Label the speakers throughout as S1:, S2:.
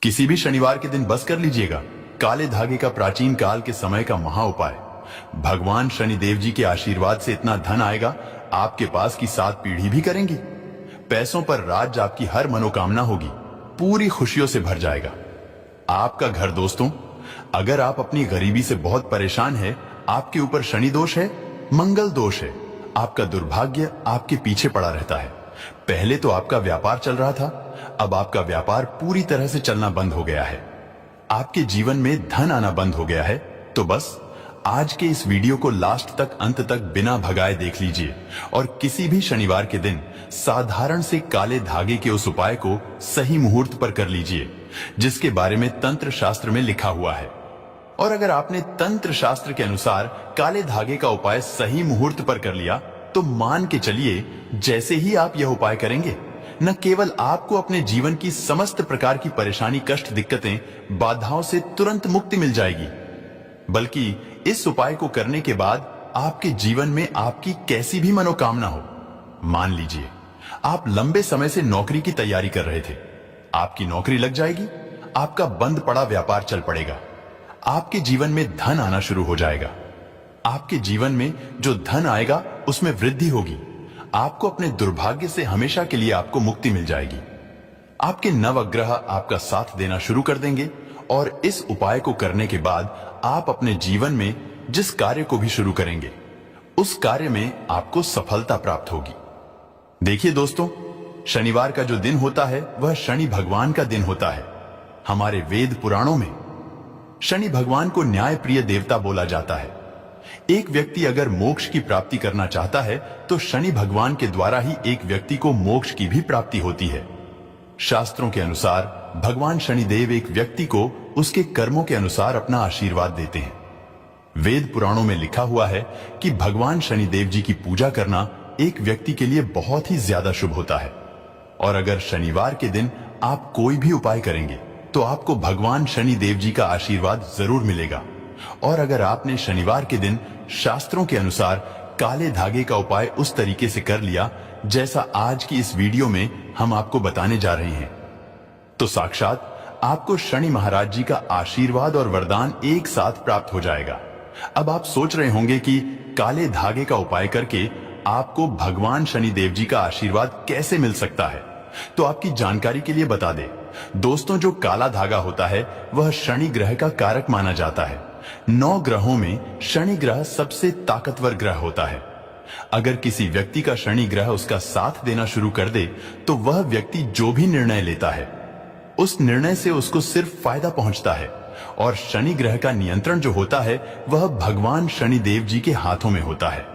S1: किसी भी शनिवार के दिन बस कर लीजिएगा काले धागे का प्राचीन काल के समय का महा उपाय। भगवान शनिदेव जी के आशीर्वाद से इतना धन आएगा आपके पास की 7 पीढ़ी भी करेंगे। पैसों पर राज, आपकी हर मनोकामना होगी, पूरी खुशियों से भर जाएगा आपका घर। दोस्तों, अगर आप अपनी गरीबी से बहुत परेशान हैं, आपके ऊपर शनि दोष है, मंगल दोष है, आपका दुर्भाग्य आपके पीछे पड़ा रहता है। पहले तो आपका व्यापार चल रहा था, अब आपका व्यापार पूरी तरह से चलना बंद हो गया है, आपके जीवन में धन आना बंद हो गया है, तो बस आज के इस वीडियो को लास्ट तक, अंत तक बिना भगाए देख लीजिए और किसी भी शनिवार के दिन साधारण से काले धागे के उस उपाय को सही मुहूर्त पर कर लीजिए जिसके बारे में तंत्र शास्त्र में लिखा हुआ है। और अगर आपने तंत्र शास्त्र के अनुसार काले धागे का उपाय सही मुहूर्त पर कर लिया तो मान के चलिए जैसे ही आप यह उपाय करेंगे, न केवल आपको अपने जीवन की समस्त प्रकार की परेशानी, कष्ट, दिक्कतें, बाधाओं से तुरंत मुक्ति मिल जाएगी, बल्कि इस उपाय को करने के बाद आपके जीवन में आपकी कैसी भी मनोकामना हो, मान लीजिए आप लंबे समय से नौकरी की तैयारी कर रहे थे, आपकी नौकरी लग जाएगी, आपका बंद पड़ा व्यापार चल पड़ेगा, आपके जीवन में धन आना शुरू हो जाएगा। आपके जीवन में जो धन आएगा उसमें वृद्धि होगी, आपको अपने दुर्भाग्य से हमेशा के लिए आपको मुक्ति मिल जाएगी। आपके नवग्रह आपका साथ देना शुरू कर देंगे और इस उपाय को करने के बाद आप अपने जीवन में जिस कार्य को भी शुरू करेंगे उस कार्य में आपको सफलता प्राप्त होगी। देखिए दोस्तों, शनिवार का जो दिन होता है वह शनि भगवान का दिन होता है। हमारे वेद पुराणों में शनि भगवान को न्याय प्रिय देवता बोला जाता है। एक व्यक्ति अगर मोक्ष की प्राप्ति करना चाहता है तो शनि भगवान के द्वारा ही एक व्यक्ति को मोक्ष की भी प्राप्ति होती है। शास्त्रों के अनुसार भगवान शनिदेव एक व्यक्ति को उसके कर्मों के अनुसार अपना आशीर्वाद देते हैं। वेद पुराणों में लिखा हुआ है कि भगवान शनिदेव जी की पूजा करना एक व्यक्ति के लिए बहुत ही ज्यादा शुभ होता है और अगर शनिवार के दिन आप कोई भी उपाय करेंगे तो आपको भगवान शनिदेव जी का आशीर्वाद जरूर मिलेगा। और अगर आपने शनिवार के दिन शास्त्रों के अनुसार काले धागे का उपाय उस तरीके से कर लिया जैसा आज की इस वीडियो में हम आपको बताने जा रहे हैं, तो साक्षात आपको शनि महाराज जी का आशीर्वाद और वरदान एक साथ प्राप्त हो जाएगा। अब आप सोच रहे होंगे कि काले धागे का उपाय करके आपको भगवान शनिदेव जी का आशीर्वाद कैसे मिल सकता है, तो आपकी जानकारी के लिए बता दें दोस्तों, जो काला धागा होता है वह शनि ग्रह का कारक माना जाता है। 9 ग्रहों में शनि ग्रह सबसे ताकतवर ग्रह होता है। अगर किसी व्यक्ति का शनि ग्रह उसका साथ देना शुरू कर दे तो वह व्यक्ति जो भी निर्णय लेता है उस निर्णय से उसको सिर्फ फायदा पहुंचता है और शनि ग्रह का नियंत्रण जो होता है वह भगवान शनिदेव जी के हाथों में होता है।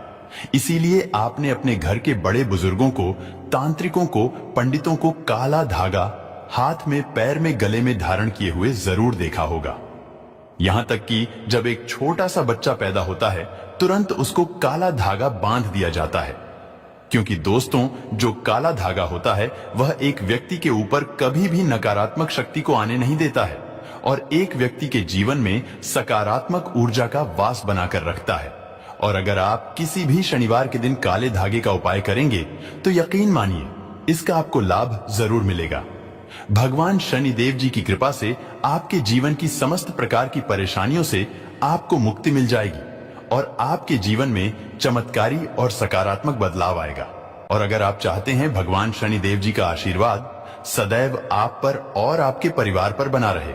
S1: इसीलिए आपने अपने घर के बड़े बुजुर्गों को, तांत्रिकों को, पंडितों को काला धागा हाथ में, पैर में, गले में धारण किए हुए जरूर देखा होगा। यहां तक कि जब एक छोटा सा बच्चा पैदा होता है तुरंत उसको काला धागा बांध दिया जाता है, क्योंकि दोस्तों जो काला धागा होता है वह एक व्यक्ति के ऊपर कभी भी नकारात्मक शक्ति को आने नहीं देता है और एक व्यक्ति के जीवन में सकारात्मक ऊर्जा का वास बनाकर रखता है। और अगर आप किसी भी शनिवार के दिन काले धागे का उपाय करेंगे तो यकीन मानिए इसका आपको लाभ जरूर मिलेगा। भगवान शनिदेव जी की कृपा से आपके जीवन की समस्त प्रकार की परेशानियों से आपको मुक्ति मिल जाएगी और आपके जीवन में चमत्कारी और सकारात्मक बदलाव आएगा। और अगर आप चाहते हैं भगवान शनिदेव जी का आशीर्वाद सदैव आप पर और आपके परिवार पर बना रहे,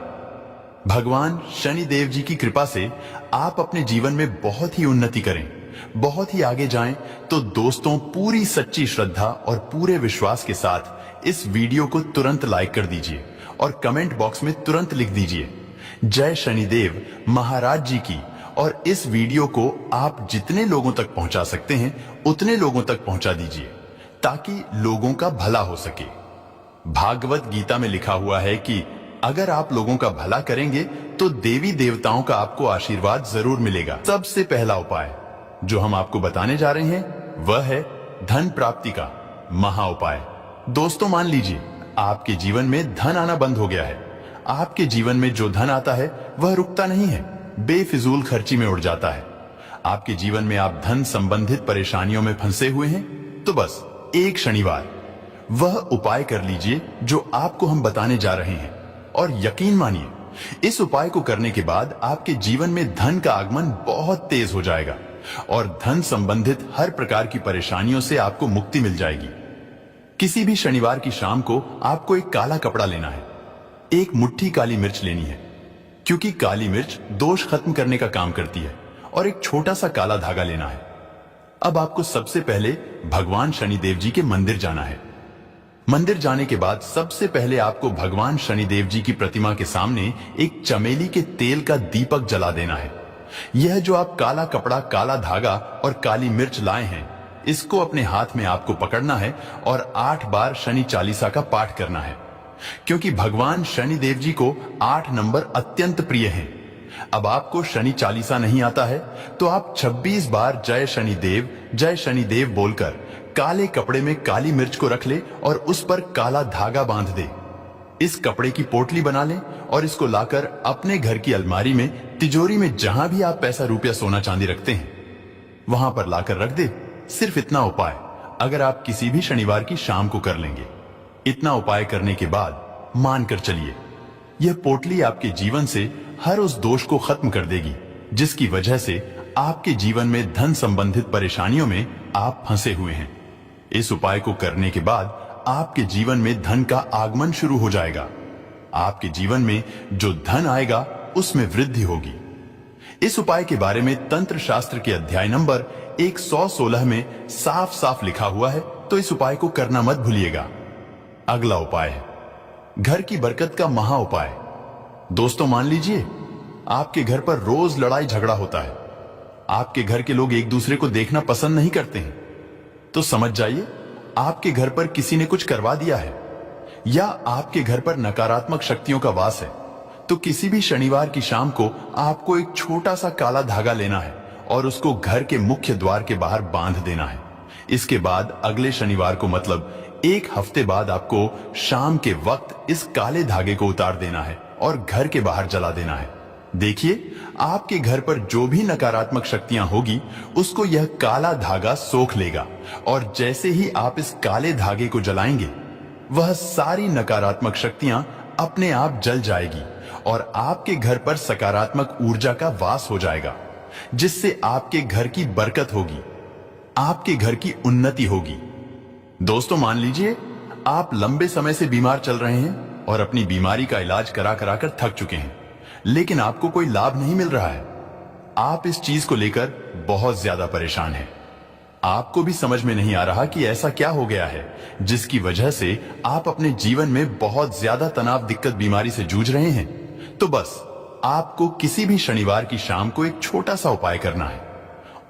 S1: भगवान शनिदेव जी की कृपा से आप अपने जीवन में बहुत ही उन्नति करें, बहुत ही आगे जाएं, तो दोस्तों पूरी सच्ची श्रद्धा और पूरे विश्वास के साथ इस वीडियो को तुरंत लाइक कर दीजिए और कमेंट बॉक्स में तुरंत लिख दीजिए जय शनिदेव महाराज जी की। और इस वीडियो को आप जितने लोगों तक पहुंचा सकते हैं उतने लोगों तक पहुंचा दीजिए ताकि लोगों का भला हो सके। भागवत गीता में लिखा हुआ है कि अगर आप लोगों का भला करेंगे तो देवी देवताओं का आपको आशीर्वाद जरूर मिलेगा। सबसे पहला उपाय जो हम आपको बताने जा रहे हैं वह है धन प्राप्ति का महा उपाय। दोस्तों मान लीजिए आपके जीवन में धन आना बंद हो गया है, आपके जीवन में जो धन आता है वह रुकता नहीं है, बेफिजूल खर्ची में उड़ जाता है। आपके जीवन में आप धन संबंधित परेशानियों में फंसे हुए हैं, तो बस एक शनिवार वह उपाय कर लीजिए जो आपको हम बताने जा रहे हैं और यकीन मानिए, इस उपाय को करने के बाद आपके जीवन में धन का आगमन बहुत तेज हो जाएगा और धन संबंधित हर प्रकार की परेशानियों से आपको मुक्ति मिल जाएगी। किसी भी शनिवार की शाम को आपको एक काला कपड़ा लेना है, एक मुट्ठी काली मिर्च लेनी है, क्योंकि काली मिर्च दोष खत्म करने का काम करती है, और एक छोटा सा काला धागा लेना है। अब आपको सबसे पहले भगवान शनिदेव जी के मंदिर जाना है। मंदिर जाने के बाद सबसे पहले आपको भगवान शनिदेव जी की प्रतिमा के सामने एक चमेली के तेल का दीपक जला देना है। यह जो आप काला कपड़ा, काला धागा और काली मिर्च लाए हैं, इसको अपने हाथ में आपको पकड़ना है और 8 बार शनि चालीसा का पाठ करना है, क्योंकि भगवान शनिदेव जी को 8 नंबर अत्यंत प्रिय हैं। अब आपको शनि चालीसा नहीं आता है तो आप 26 बार जय शनिदेव बोलकर काले कपड़े में काली मिर्च को रख ले और उस पर काला धागा बांध दे। इस कपड़े की पोटली बना ले और इसको लाकर अपने घर की अलमारी में, तिजोरी में, जहां भी आप पैसा, रुपया, सोना चांदी रखते हैं, वहां पर लाकर रख दे। सिर्फ इतना उपाय अगर आप किसी भी शनिवार की शाम को कर लेंगे, इतना उपाय करने के बाद मानकर चलिए, यह पोटली आपके जीवन से हर उस दोष को खत्म कर देगी जिसकी वजह से आपके जीवन में धन संबंधित परेशानियों में आप फंसे हुए हैं। इस उपाय को करने के बाद आपके जीवन में धन का आगमन शुरू हो जाएगा। आपके जीवन में जो धन आएगा उसमें वृद्धि होगी। इस उपाय के बारे में तंत्र शास्त्र के अध्याय नंबर 116 में साफ साफ लिखा हुआ है, तो इस उपाय को करना मत भूलिएगा। अगला उपाय है घर की बरकत का महा उपाय। दोस्तों, मान लीजिए आपके घर पर रोज लड़ाई झगड़ा होता है, आपके घर के लोग एक दूसरे को देखना पसंद नहीं करते हैं, तो समझ जाइए आपके घर पर किसी ने कुछ करवा दिया है या आपके घर पर नकारात्मक शक्तियों का वास है। तो किसी भी शनिवार की शाम को आपको एक छोटा सा काला धागा लेना है और उसको घर के मुख्य द्वार के बाहर बांध देना है। इसके बाद अगले शनिवार को, मतलब 1 हफ्ते बाद, आपको शाम के वक्त इस काले धागे को उतार देना है और घर के बाहर जला देना है। देखिए, आपके घर पर जो भी नकारात्मक शक्तियां होगी उसको यह काला धागा सोख लेगा, और जैसे ही आप इस काले धागे को जलाएंगे, वह सारी नकारात्मक शक्तियां अपने आप जल जाएगी और आपके घर पर सकारात्मक ऊर्जा का वास हो जाएगा, जिससे आपके घर की बरकत होगी, आपके घर की उन्नति होगी। दोस्तों, मान लीजिए आप लंबे समय से बीमार चल रहे हैं और अपनी बीमारी का इलाज करा करा कर थक चुके हैं, लेकिन आपको कोई लाभ नहीं मिल रहा है। आप इस चीज को लेकर बहुत ज्यादा परेशान हैं। आपको भी समझ में नहीं आ रहा कि ऐसा क्या हो गया है जिसकी वजह से आप अपने जीवन में बहुत ज्यादा तनाव, दिक्कत, बीमारी से जूझ रहे हैं। तो बस आपको किसी भी शनिवार की शाम को एक छोटा सा उपाय करना है,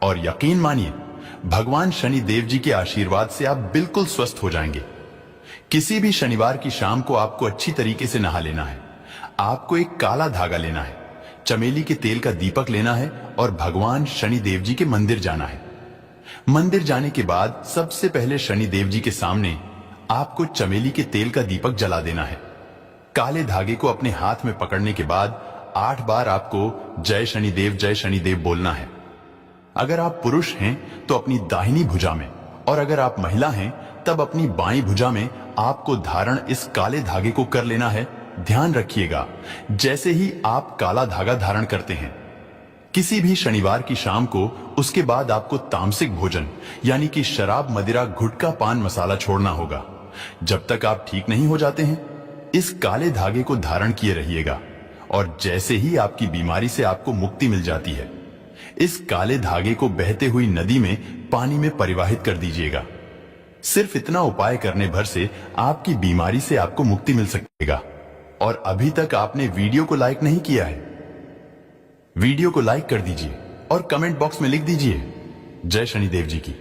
S1: और यकीन मानिए, भगवान शनिदेव जी के आशीर्वाद से आप बिल्कुल स्वस्थ हो जाएंगे। किसी भी शनिवार की शाम को आपको अच्छी तरीके से नहा लेना है, आपको एक काला धागा लेना है, चमेली के तेल का दीपक लेना है और भगवान शनिदेव जी के मंदिर जाना है। मंदिर जाने के बाद सबसे पहले शनिदेव जी के सामने आपको चमेली के तेल का दीपक जला देना है। काले धागे को अपने हाथ में पकड़ने के बाद 8 बार आपको जय शनिदेव बोलना है। अगर आप पुरुष हैं तो अपनी दाहिनी भुजा में, और अगर आप महिला हैं तब अपनी बाईं भुजा में आपको धारण इस काले धागे को कर लेना है। ध्यान रखिएगा, जैसे ही आप काला धागा धारण करते हैं किसी भी शनिवार की शाम को, उसके बाद आपको तामसिक भोजन यानी कि शराब, मदिरा, गुटखा, पान मसाला छोड़ना होगा। जब तक आप ठीक नहीं हो जाते हैं, इस काले धागे को धारण किए रहिएगा, और जैसे ही आपकी बीमारी से आपको मुक्ति मिल जाती है, इस काले धागे को बहते हुई नदी में, पानी में परिवाहित कर दीजिएगा। सिर्फ इतना उपाय करने भर से आपकी बीमारी से आपको मुक्ति मिल सकेगा। और अभी तक आपने वीडियो को लाइक नहीं किया है, वीडियो को लाइक कर दीजिए और कमेंट बॉक्स में लिख दीजिए जय शनिदेव जी की।